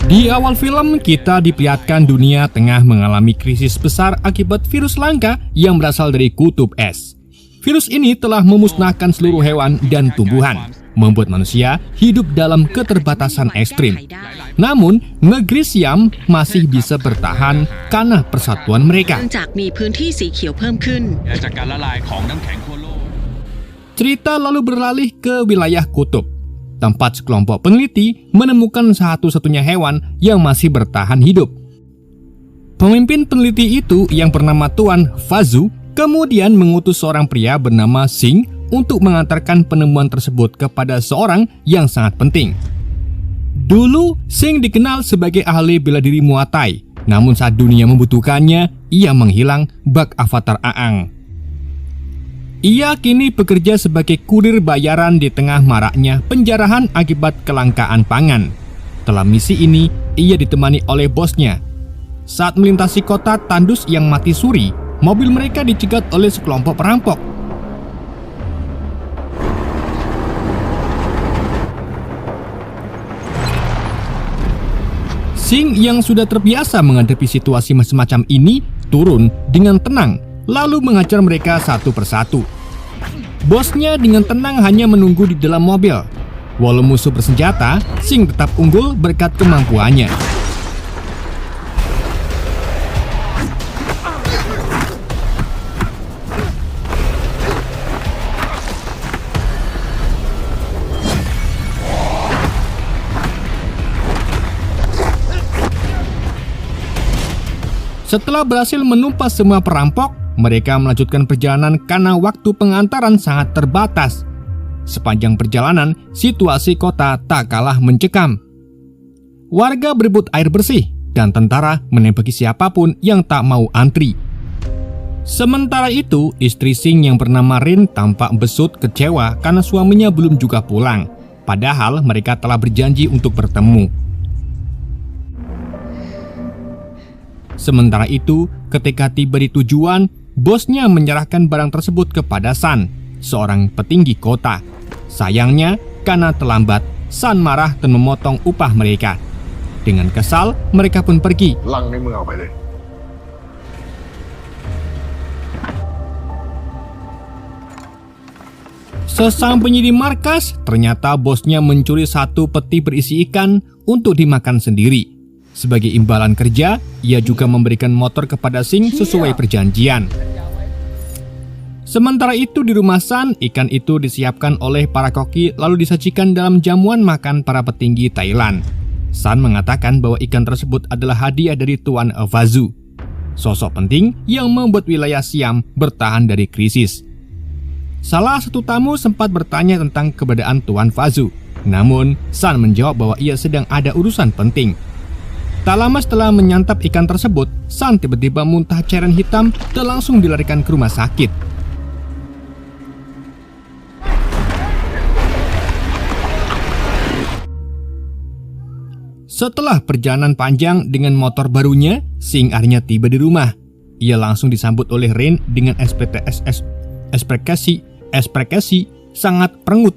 Di awal film, kita diperlihatkan dunia tengah mengalami krisis besar akibat virus langka yang berasal dari kutub es. Virus ini telah memusnahkan seluruh hewan dan tumbuhan, membuat manusia hidup dalam keterbatasan ekstrim. Namun, negeri Siam masih bisa bertahan karena persatuan mereka. Cerita lalu beralih ke wilayah kutub, tempat sekelompok peneliti menemukan satu-satunya hewan yang masih bertahan hidup. Pemimpin peneliti itu yang bernama Tuan Fazu kemudian mengutus seorang pria bernama Sing untuk mengantarkan penemuan tersebut kepada seorang yang sangat penting. Dulu, Sing dikenal sebagai ahli bela diri Muay Thai, namun saat dunia membutuhkannya, ia menghilang bak avatar Aang. Ia kini bekerja sebagai kurir bayaran di tengah maraknya penjarahan akibat kelangkaan pangan. Dalam misi ini, ia ditemani oleh bosnya. Saat melintasi kota tandus yang mati suri, mobil mereka dicegat oleh sekelompok perampok. Sing yang sudah terbiasa menghadapi situasi semacam ini turun dengan tenang, lalu mengajar mereka satu persatu. Bosnya dengan tenang hanya menunggu di dalam mobil. Walau musuh bersenjata, Sing tetap unggul berkat kemampuannya. Setelah berhasil menumpas semua perampok, mereka melanjutkan perjalanan karena waktu pengantaran sangat terbatas. Sepanjang perjalanan, situasi kota tak kalah mencekam. Warga berebut air bersih, dan tentara menembaki siapapun yang tak mau antri. Sementara itu, istri Sing yang bernama Rin tampak besut kecewa karena suaminya belum juga pulang. Padahal mereka telah berjanji untuk bertemu. Sementara itu, ketika tiba di tujuan, bosnya menyerahkan barang tersebut kepada San, seorang petinggi kota. Sayangnya, karena terlambat, San marah dan memotong upah mereka. Dengan kesal, mereka pun pergi. Sesampainya di markas, ternyata bosnya mencuri satu peti berisi ikan untuk dimakan sendiri. Sebagai imbalan kerja, ia juga memberikan motor kepada Sing sesuai perjanjian. Sementara itu di rumah San, ikan itu disiapkan oleh para koki lalu disajikan dalam jamuan makan para petinggi Thailand. San mengatakan bahwa ikan tersebut adalah hadiah dari Tuan Fazu, sosok penting yang membuat wilayah Siam bertahan dari krisis. Salah satu tamu sempat bertanya tentang keberadaan Tuan Fazu, namun San menjawab bahwa ia sedang ada urusan penting. Tak lama setelah menyantap ikan tersebut, San tiba-tiba muntah cairan hitam dan langsung dilarikan ke rumah sakit. Setelah perjalanan panjang dengan motor barunya, Sing akhirnya tiba di rumah. Ia langsung disambut oleh Rin dengan ekspresi sangat perengut.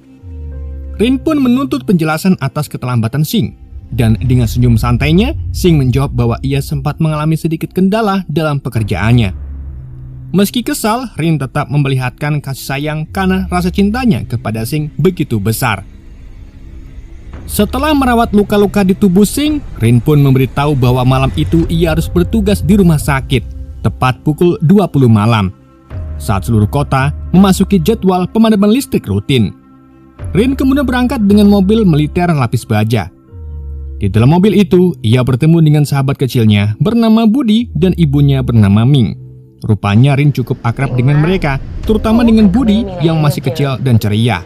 Rin pun menuntut penjelasan atas keterlambatan Sing. Dan dengan senyum santainya, Sing menjawab bahwa ia sempat mengalami sedikit kendala dalam pekerjaannya. Meski kesal, Rin tetap memperlihatkan kasih sayang karena rasa cintanya kepada Sing begitu besar. Setelah merawat luka-luka di tubuh Sing, Rin pun memberitahu bahwa malam itu ia harus bertugas di rumah sakit, tepat pukul 20 malam. Saat seluruh kota memasuki jadwal pemadaman listrik rutin, Rin kemudian berangkat dengan mobil militer lapis baja. Di dalam mobil itu, ia bertemu dengan sahabat kecilnya bernama Budi dan ibunya bernama Ming. Rupanya Rin cukup akrab dengan mereka, terutama dengan Budi yang masih kecil dan ceria.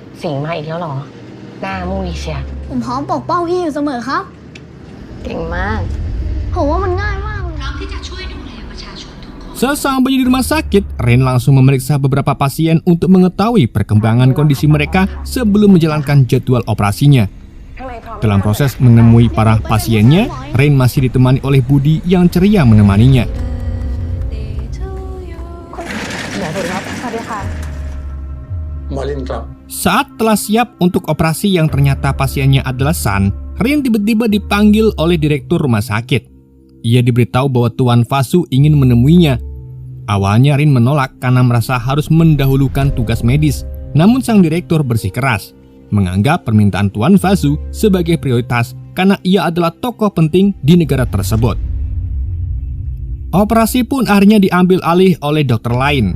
Sesampainya di rumah sakit, Rin langsung memeriksa beberapa pasien untuk mengetahui perkembangan kondisi mereka sebelum menjalankan jadwal operasinya. Dalam proses menemui para pasiennya, Rin masih ditemani oleh Budi yang ceria menemaninya. Saat telah siap untuk operasi yang ternyata pasiennya adalah San, Rin tiba-tiba dipanggil oleh direktur rumah sakit. Ia diberitahu bahwa Tuan Fasu ingin menemuinya. Awalnya Rin menolak karena merasa harus mendahulukan tugas medis. Namun sang direktur bersikeras, menganggap permintaan Tuan Fasu sebagai prioritas karena ia adalah tokoh penting di negara tersebut. Operasi pun akhirnya diambil alih oleh dokter lain.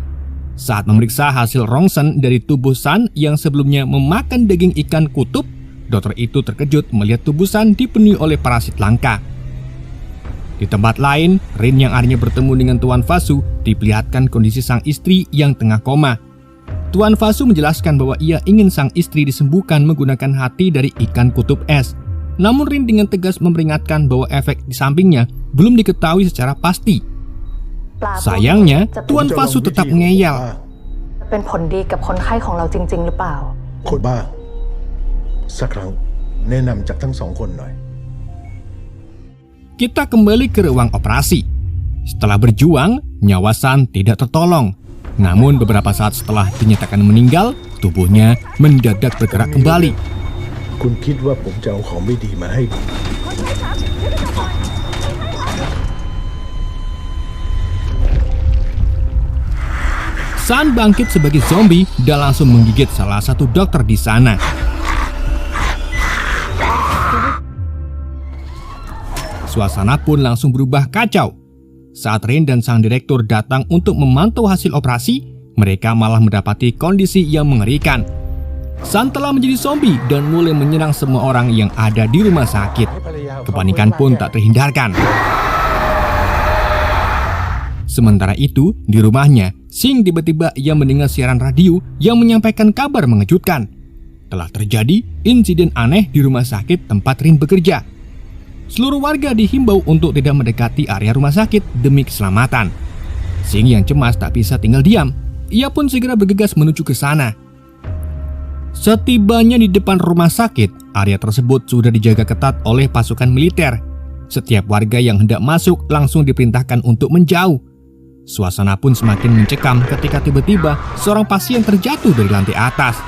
Saat memeriksa hasil rongsen dari tubuh San yang sebelumnya memakan daging ikan kutub, dokter itu terkejut melihat tubuh San dipenuhi oleh parasit langka. Di tempat lain, Rin yang akhirnya bertemu dengan Tuan Fasu diperlihatkan kondisi sang istri yang tengah koma. Tuan Fasu menjelaskan bahwa ia ingin sang istri disembuhkan menggunakan hati dari ikan kutub es. Namun Rin dengan tegas memperingatkan bahwa efek di sampingnya belum diketahui secara pasti. Sayangnya, Tuan Fasu tetap ngeyel. เป็นผลดีกับคนไข้ของเราจริงๆหรือเปล่า คนบ้าสักครั้งแนะนำจากทั้งสองคนหน่อย Kita kembali ke ruang operasi. Setelah berjuang, nyawa San tidak tertolong. Namun beberapa saat setelah dinyatakan meninggal, tubuhnya mendadak bergerak kembali. คุณคิดว่าผมจะเอาของไม่ดีมาให้คุณ San bangkit sebagai zombie dan langsung menggigit salah satu dokter di sana. Suasana pun langsung berubah kacau. Saat Rin dan sang direktur datang untuk memantau hasil operasi, mereka malah mendapati kondisi yang mengerikan. San telah menjadi zombie dan mulai menyerang semua orang yang ada di rumah sakit. Kepanikan pun tak terhindarkan. Sementara itu, di rumahnya, Sing tiba-tiba ia mendengar siaran radio yang menyampaikan kabar mengejutkan. Telah terjadi insiden aneh di rumah sakit tempat Rin bekerja. Seluruh warga dihimbau untuk tidak mendekati area rumah sakit demi keselamatan. Sing yang cemas tak bisa tinggal diam. Ia pun segera bergegas menuju ke sana. Setibanya di depan rumah sakit, area tersebut sudah dijaga ketat oleh pasukan militer. Setiap warga yang hendak masuk langsung diperintahkan untuk menjauh. Suasana pun semakin mencekam ketika tiba-tiba seorang pasien terjatuh dari lantai atas.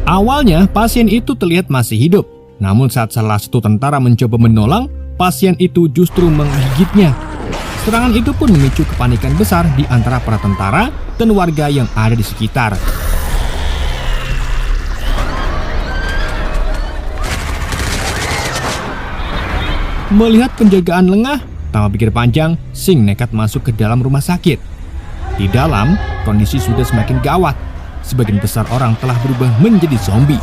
Awalnya pasien itu terlihat masih hidup. Namun saat salah satu tentara mencoba menolong, pasien itu justru menggigitnya. Serangan itu pun memicu kepanikan besar di antara para tentara dan warga yang ada di sekitar. Melihat penjagaan lengah, tanpa pikir panjang, Sing nekat masuk ke dalam rumah sakit. Di dalam, kondisi sudah semakin gawat. Sebagian besar orang telah berubah menjadi zombie.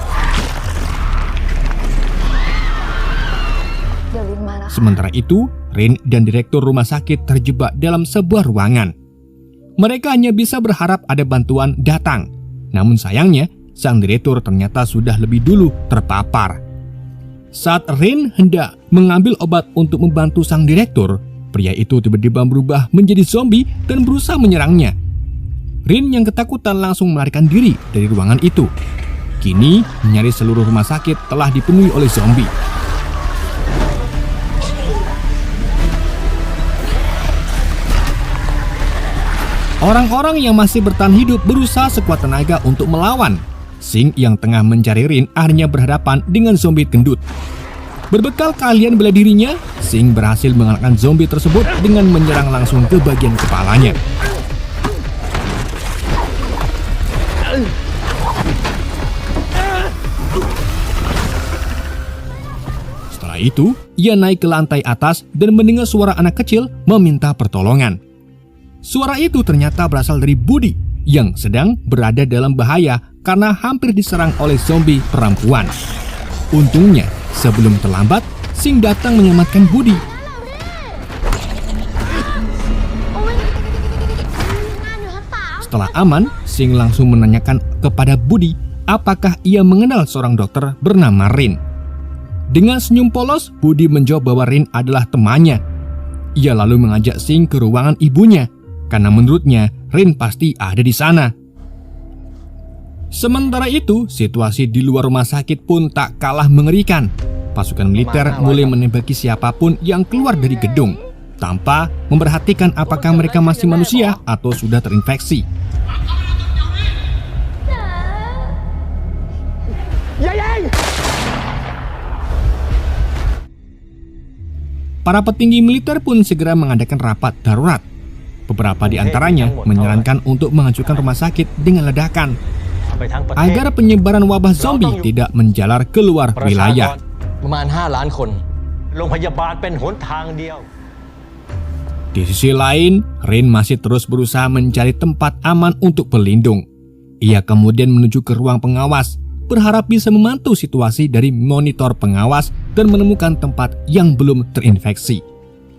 Sementara itu, Rin dan direktur rumah sakit terjebak dalam sebuah ruangan. Mereka hanya bisa berharap ada bantuan datang. Namun sayangnya, sang direktur ternyata sudah lebih dulu terpapar. Saat Rin hendak mengambil obat untuk membantu sang direktur, pria itu tiba-tiba berubah menjadi zombie dan berusaha menyerangnya. Rin yang ketakutan langsung melarikan diri dari ruangan itu. Kini, nyaris seluruh rumah sakit telah dipenuhi oleh zombie. Orang-orang yang masih bertahan hidup berusaha sekuat tenaga untuk melawan. Sing yang tengah mencari Rin akhirnya berhadapan dengan zombie gendut. Berbekal keahlian bela dirinya, Sing berhasil mengalahkan zombie tersebut dengan menyerang langsung ke bagian kepalanya. Setelah itu, ia naik ke lantai atas dan mendengar suara anak kecil meminta pertolongan. Suara itu ternyata berasal dari Budi yang sedang berada dalam bahaya karena hampir diserang oleh zombie perempuan. Untungnya, sebelum terlambat, Sing datang menyelamatkan Budi. Setelah aman, Sing langsung menanyakan kepada Budi apakah ia mengenal seorang dokter bernama Rin. Dengan senyum polos, Budi menjawab bahwa Rin adalah temannya. Ia lalu mengajak Sing ke ruangan ibunya, karena menurutnya Rin pasti ada di sana. Sementara itu, situasi di luar rumah sakit pun tak kalah mengerikan. Pasukan militer mulai menembaki siapapun yang keluar dari gedung, tanpa memperhatikan apakah mereka masih manusia atau sudah terinfeksi. para petinggi militer pun segera mengadakan rapat darurat. Beberapa di antaranya menyarankan untuk menghancurkan rumah sakit dengan ledakan agar penyebaran wabah zombie tidak menjalar keluar wilayah. ประมาณ5 ล้านคน โรงพยาบาลเป็นหนทางเดียว Di sisi lain, Rin masih terus berusaha mencari tempat aman untuk berlindung. Ia kemudian menuju ke ruang pengawas, berharap bisa memantau situasi dari monitor pengawas dan menemukan tempat yang belum terinfeksi.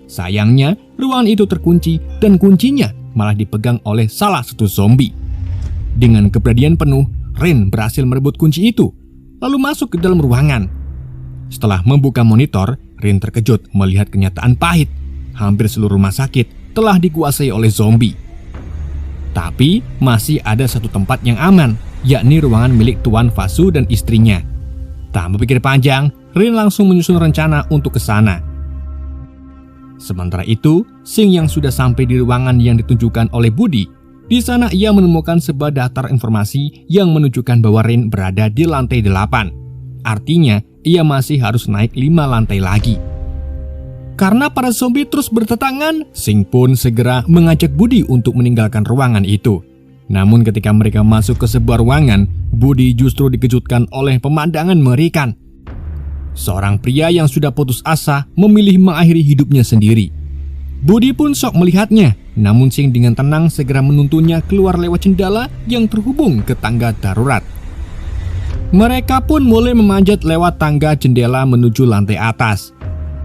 Sayangnya, ruangan itu terkunci dan kuncinya malah dipegang oleh salah satu zombie. Dengan keberanian penuh, Rin berhasil merebut kunci itu, lalu masuk ke dalam ruangan. Setelah membuka monitor, Rin terkejut melihat kenyataan pahit. Hampir seluruh rumah sakit telah dikuasai oleh zombie. Tapi masih ada satu tempat yang aman, yakni ruangan milik Tuan Fasu dan istrinya. Tak berpikir panjang, Rin langsung menyusun rencana untuk ke sana. Sementara itu, Sing yang sudah sampai di ruangan yang ditunjukkan oleh Budi, di sana ia menemukan sebuah daftar informasi yang menunjukkan bahwa Rin berada di lantai 8. Artinya, ia masih harus naik 5 lantai lagi. Karena para zombie terus berdatangan, Sing pun segera mengajak Budi untuk meninggalkan ruangan itu. Namun ketika mereka masuk ke sebuah ruangan, Budi justru dikejutkan oleh pemandangan mengerikan. Seorang pria yang sudah putus asa memilih mengakhiri hidupnya sendiri. Budi pun shock melihatnya, namun Sing dengan tenang segera menuntunnya keluar lewat jendela yang terhubung ke tangga darurat. Mereka pun mulai memanjat lewat tangga jendela menuju lantai atas.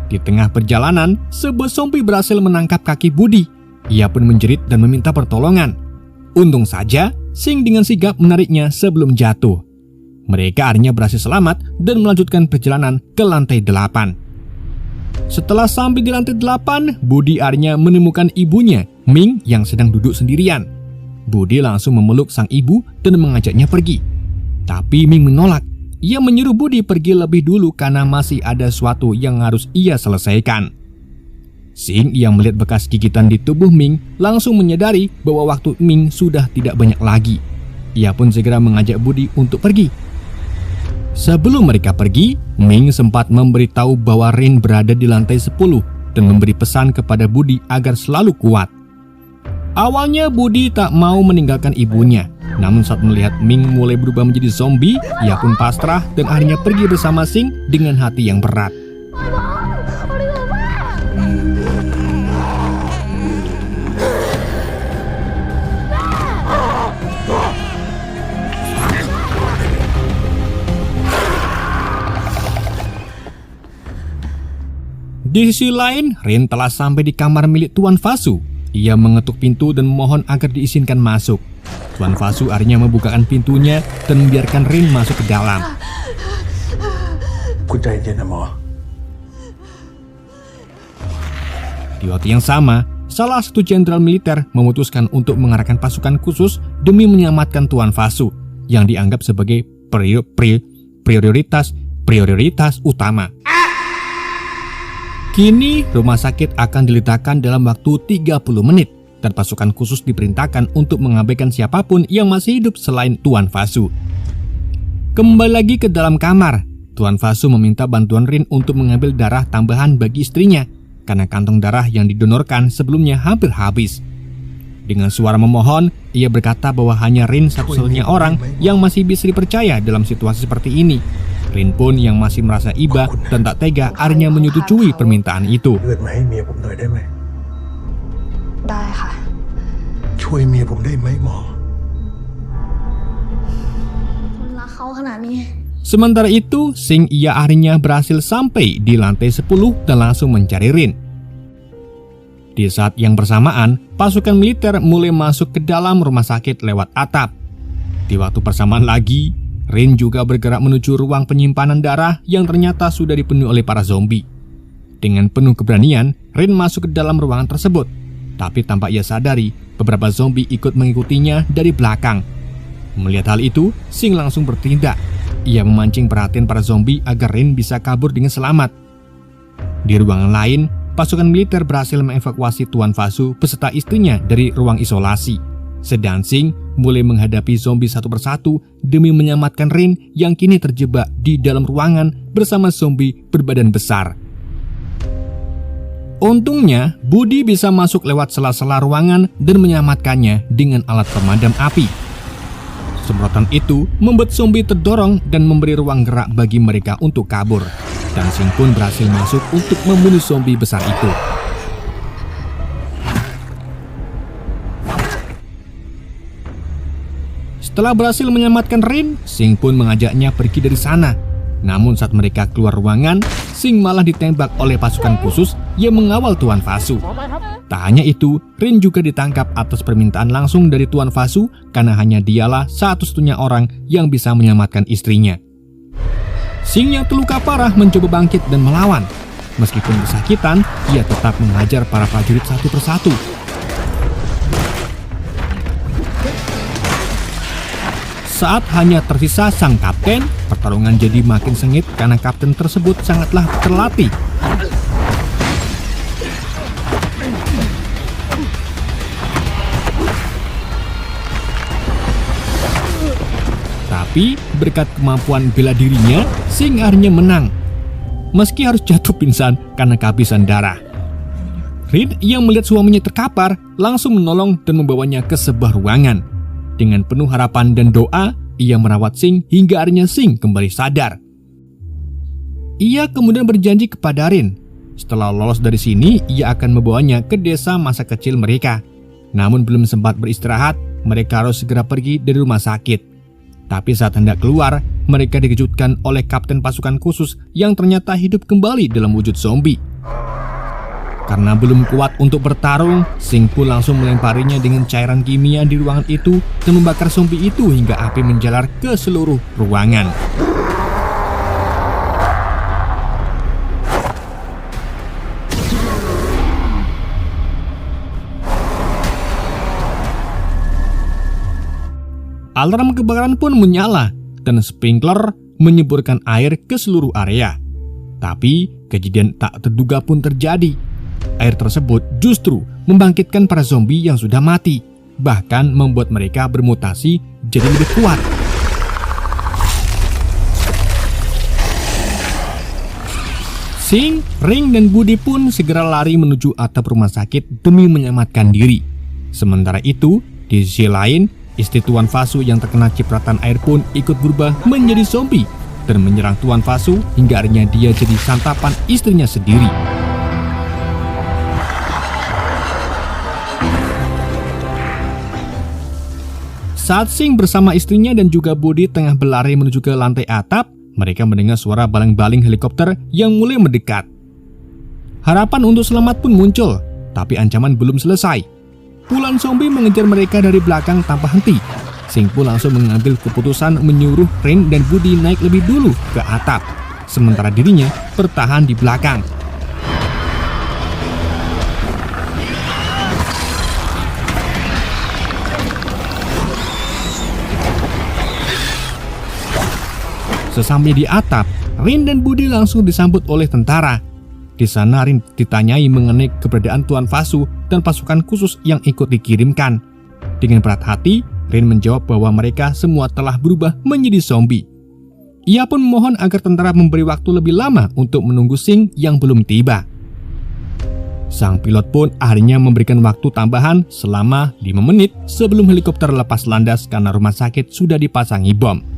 Di tengah perjalanan, sebuah zombie berhasil menangkap kaki Budi. Ia pun menjerit dan meminta pertolongan. Untung saja, Sing dengan sigap menariknya sebelum jatuh. Mereka akhirnya berhasil selamat dan melanjutkan perjalanan ke lantai 8. Setelah sampai di lantai 8, Budi akhirnya menemukan ibunya, Ming, yang sedang duduk sendirian. Budi langsung memeluk sang ibu dan mengajaknya pergi. Tapi Ming menolak. Ia menyuruh Budi pergi lebih dulu karena masih ada sesuatu yang harus ia selesaikan. Sing yang melihat bekas gigitan di tubuh Ming langsung menyadari bahwa waktu Ming sudah tidak banyak lagi. Ia pun segera mengajak Budi untuk pergi. Sebelum mereka pergi, Ming sempat memberitahu bahwa Rin berada di lantai 10 dan memberi pesan kepada Budi agar selalu kuat. Awalnya Budi tak mau meninggalkan ibunya. Namun saat melihat Ming mulai berubah menjadi zombie, ia pun pasrah dan akhirnya pergi bersama Sing dengan hati yang berat. Di sisi lain, Rin telah sampai di kamar milik Tuan Fasu. Ia mengetuk pintu dan memohon agar diizinkan masuk. Tuan Fasu akhirnya membukakan pintunya dan membiarkan Rin masuk ke dalam. คุณใจเย็นนะหมอ Di waktu yang sama, salah satu jenderal militer memutuskan untuk mengarahkan pasukan khusus demi menyelamatkan Tuan Fasu yang dianggap sebagai prioritas utama. Kini, rumah sakit akan diletakkan dalam waktu 30 menit. Dan pasukan khusus diperintahkan untuk mengabaikan siapapun yang masih hidup selain Tuan Fasu. Kembali lagi ke dalam kamar, Tuan Fasu meminta bantuan Rin untuk mengambil darah tambahan bagi istrinya karena kantong darah yang didonorkan sebelumnya hampir habis. Dengan suara memohon, ia berkata bahwa hanya Rin satu-satunya orang yang masih bisa dipercaya dalam situasi seperti ini. Rin pun yang masih merasa iba dan tak tega akhirnya menyetujui permintaan itu. เลือดมาให้เมียผมหน่อยได้ไหม ได้ค่ะ ช่วยเมียผมได้ไหมหมอ คุณรักเขาขนาดนี้ Sementara itu, Sing ia akhirnya berhasil sampai di lantai 10 dan langsung mencari Rin. Di saat yang bersamaan, pasukan militer mulai masuk ke dalam rumah sakit lewat atap. Di waktu bersamaan lagi, Rin juga bergerak menuju ruang penyimpanan darah yang ternyata sudah dipenuhi oleh para zombie. Dengan penuh keberanian, Rin masuk ke dalam ruangan tersebut. Tapi tanpa ia sadari, beberapa zombie ikut mengikutinya dari belakang. Melihat hal itu, Sing langsung bertindak. Ia memancing perhatian para zombie agar Rin bisa kabur dengan selamat. Di ruangan lain, pasukan militer berhasil mengevakuasi Tuan Fasu beserta istrinya dari ruang isolasi. Sedang Sing mulai menghadapi zombie satu persatu demi menyelamatkan Rin yang kini terjebak di dalam ruangan bersama zombie berbadan besar. Untungnya, Budi bisa masuk lewat sela-sela ruangan dan menyelamatkannya dengan alat pemadam api. Semprotan itu membuat zombie terdorong dan memberi ruang gerak bagi mereka untuk kabur. Dan Sing pun berhasil masuk untuk membunuh zombie besar itu. Setelah berhasil menyelamatkan Rin, Sing pun mengajaknya pergi dari sana. Namun saat mereka keluar ruangan, Sing malah ditembak oleh pasukan khusus yang mengawal Tuan Fasu. Tak hanya itu, Rin juga ditangkap atas permintaan langsung dari Tuan Fasu karena hanya dialah satu-satunya orang yang bisa menyelamatkan istrinya. Sing yang terluka parah mencoba bangkit dan melawan. Meskipun kesakitan, ia tetap menghajar para prajurit satu persatu. Saat hanya tersisa sang kapten, pertarungan jadi makin sengit karena kapten tersebut sangatlah terlatih. Tapi berkat kemampuan bela dirinya, Sing akhirnya menang. Meski harus jatuh pingsan karena kehabisan darah. Rin yang melihat suaminya terkapar langsung menolong dan membawanya ke sebuah ruangan. Dengan penuh harapan dan doa, ia merawat Sing hingga akhirnya Sing kembali sadar. Ia kemudian berjanji kepada Rin, setelah lolos dari sini, ia akan membawanya ke desa masa kecil mereka. Namun belum sempat beristirahat, mereka harus segera pergi dari rumah sakit. Tapi saat hendak keluar, mereka dikejutkan oleh kapten pasukan khusus yang ternyata hidup kembali dalam wujud zombie. Karena belum kuat untuk bertarung, Sing pun langsung melemparinya dengan cairan kimia di ruangan itu dan membakar zombie itu hingga api menjalar ke seluruh ruangan. Alarm kebakaran pun menyala dan sprinkler menyeburkan air ke seluruh area. Tapi kejadian tak terduga pun terjadi. Air tersebut justru membangkitkan para zombie yang sudah mati, bahkan membuat mereka bermutasi jadi lebih kuat. Sing, Ring, dan Budi pun segera lari menuju atap rumah sakit demi menyelamatkan diri. Sementara itu, di sisi lain, istri Tuan Fasu yang terkena cipratan air pun ikut berubah menjadi zombie dan menyerang Tuan Fasu hingga akhirnya dia jadi santapan istrinya sendiri. Saat Sing bersama istrinya dan juga Budi tengah berlari menuju ke lantai atap, mereka mendengar suara baling-baling helikopter yang mulai mendekat. Harapan untuk selamat pun muncul, tapi ancaman belum selesai. Puluhan zombie mengejar mereka dari belakang tanpa henti. Sing pun langsung mengambil keputusan menyuruh Rin dan Budi naik lebih dulu ke atap, sementara dirinya bertahan di belakang. Sesampai di atap, Rin dan Budi langsung disambut oleh tentara. Di sana Rin ditanyai mengenai keberadaan Tuan Fasu dan pasukan khusus yang ikut dikirimkan. Dengan berat hati, Rin menjawab bahwa mereka semua telah berubah menjadi zombie. Ia pun memohon agar tentara memberi waktu lebih lama untuk menunggu Sing yang belum tiba. Sang pilot pun akhirnya memberikan waktu tambahan selama 5 menit sebelum helikopter lepas landas karena rumah sakit sudah dipasangi bom.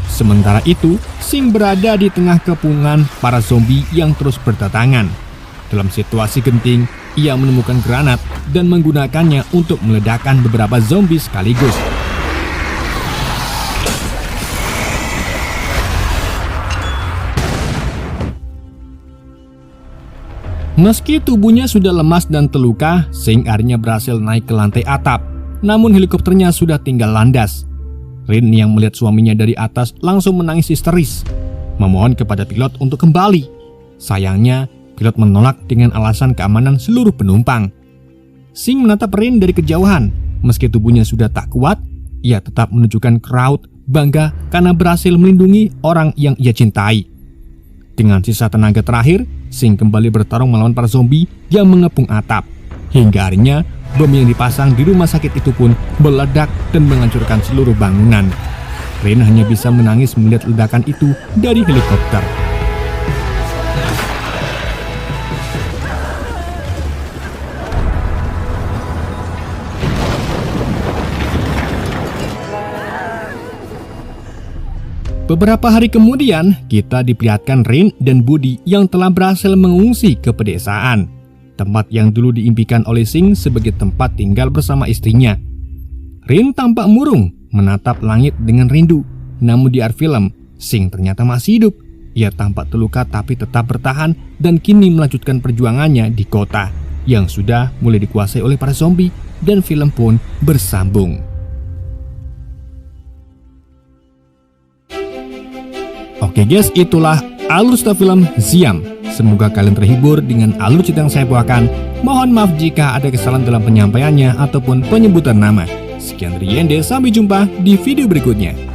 Sementara itu, Sing berada di tengah kepungan para zombie yang terus berdatangan. Dalam situasi genting, ia menemukan granat dan menggunakannya untuk meledakkan beberapa zombie sekaligus. Meski tubuhnya sudah lemas dan terluka, Sing akhirnya berhasil naik ke lantai atap. Namun helikopternya sudah tinggal landas. Rin yang melihat suaminya dari atas langsung menangis histeris, memohon kepada pilot untuk kembali. Sayangnya, pilot menolak dengan alasan keamanan seluruh penumpang. Sing menatap Rin dari kejauhan. Meski tubuhnya sudah tak kuat, ia tetap menunjukkan raut bangga karena berhasil melindungi orang yang ia cintai. Dengan sisa tenaga terakhir, Sing kembali bertarung melawan para zombie yang mengepung atap. Hingga akhirnya, bom yang dipasang di rumah sakit itu pun meledak dan menghancurkan seluruh bangunan. Rin hanya bisa menangis melihat ledakan itu dari helikopter. Beberapa hari kemudian, kita diperlihatkan Rin dan Budi yang telah berhasil mengungsi ke pedesaan, tempat yang dulu diimpikan oleh Singh sebagai tempat tinggal bersama istrinya. Rin tampak murung, menatap langit dengan rindu. Namun di akhir film, Singh ternyata masih hidup. Ia tampak terluka tapi tetap bertahan dan kini melanjutkan perjuangannya di kota yang sudah mulai dikuasai oleh para zombie, dan film pun bersambung. Oke guys, itulah alur cerita film Xiam. Semoga kalian terhibur dengan alur cerita yang saya bawakan. Mohon maaf jika ada kesalahan dalam penyampaiannya ataupun penyebutan nama. Sekian dari Yende, sampai jumpa di video berikutnya.